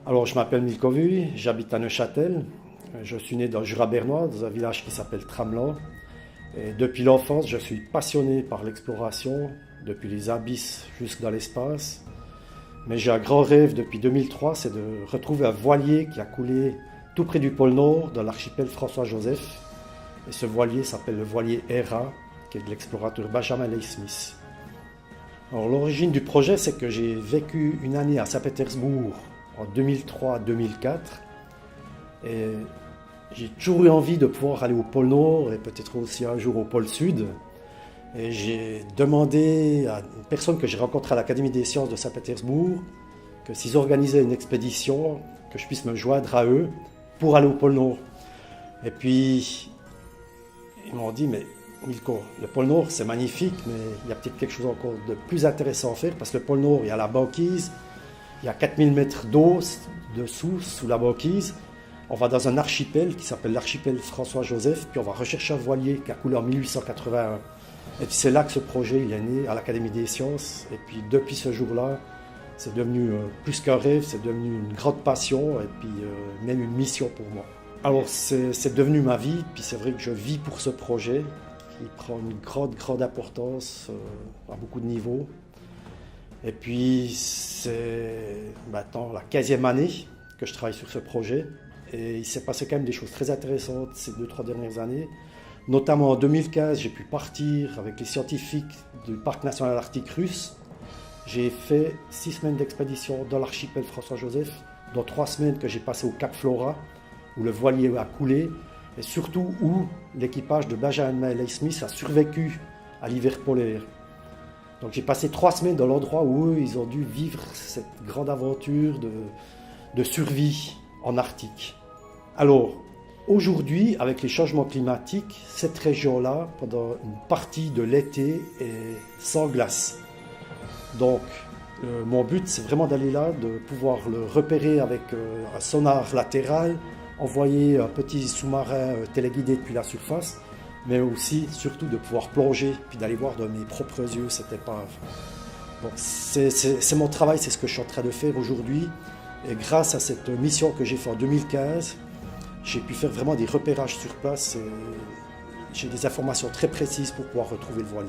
Alors, je m'appelle Milko Vuy, j'habite à Neuchâtel. Je suis né dans le Jura bernois, dans un village qui s'appelle Tramelan. Et depuis l'enfance, je suis passionné par l'exploration, depuis les abysses jusque dans l'espace. Mais j'ai un grand rêve depuis 2003, c'est de retrouver un voilier qui a coulé tout près du pôle Nord, dans l'archipel François-Joseph. Et ce voilier s'appelle le voilier Hera, qui est de l'explorateur Benjamin Leigh-Smith. Alors, l'origine du projet, c'est que j'ai vécu une année à Saint-Pétersbourg en 2003-2004. Et j'ai toujours eu envie de pouvoir aller au pôle Nord et peut-être aussi un jour au pôle Sud. Et j'ai demandé à une personne que j'ai rencontrée à l'Académie des sciences de Saint-Pétersbourg que s'ils organisaient une expédition, que je puisse me joindre à eux pour aller au pôle Nord. Et puis, ils m'ont dit, mais Milko, le pôle Nord c'est magnifique, mais il y a peut-être quelque chose encore de plus intéressant à faire, parce que le pôle Nord, il y a la banquise, il y a 4000 mètres d'eau dessous, sous la banquise. On va dans un archipel qui s'appelle l'archipel François-Joseph, puis on va rechercher un voilier qui a coulé en 1881. Et puis c'est là que ce projet il est né, à l'Académie des sciences. Et puis depuis ce jour-là, c'est devenu plus qu'un rêve, c'est devenu une grande passion et puis même une mission pour moi. Alors c'est devenu ma vie, puis c'est vrai que je vis pour ce projet qui prend une grande importance à beaucoup de niveaux. Et puis c'est maintenant la 15e année que je travaille sur ce projet. Et il s'est passé quand même des choses très intéressantes ces 2-3 dernières années. Notamment en 2015, j'ai pu partir avec les scientifiques du Parc national arctique russe. J'ai fait 6 semaines d'expédition dans l'archipel François-Joseph, dont 3 semaines que j'ai passées au Cap Flora, où le voilier a coulé, et surtout où l'équipage de Benjamin Leigh-Smith a survécu à l'hiver polaire. Donc j'ai passé 3 semaines dans l'endroit où eux, ils ont dû vivre cette grande aventure de survie en Arctique. Alors, aujourd'hui, avec les changements climatiques, cette région-là, pendant une partie de l'été, est sans glace. Donc, mon but, c'est vraiment d'aller là, de pouvoir le repérer avec un sonar latéral, envoyer un petit sous-marin téléguidé depuis la surface, mais aussi, surtout, de pouvoir plonger, puis d'aller voir de mes propres yeux cette épave. Donc, c'est mon travail, c'est ce que je suis en train de faire aujourd'hui. Et grâce à cette mission que j'ai faite en 2015, j'ai pu faire vraiment des repérages sur place et j'ai des informations très précises pour pouvoir retrouver le voilier.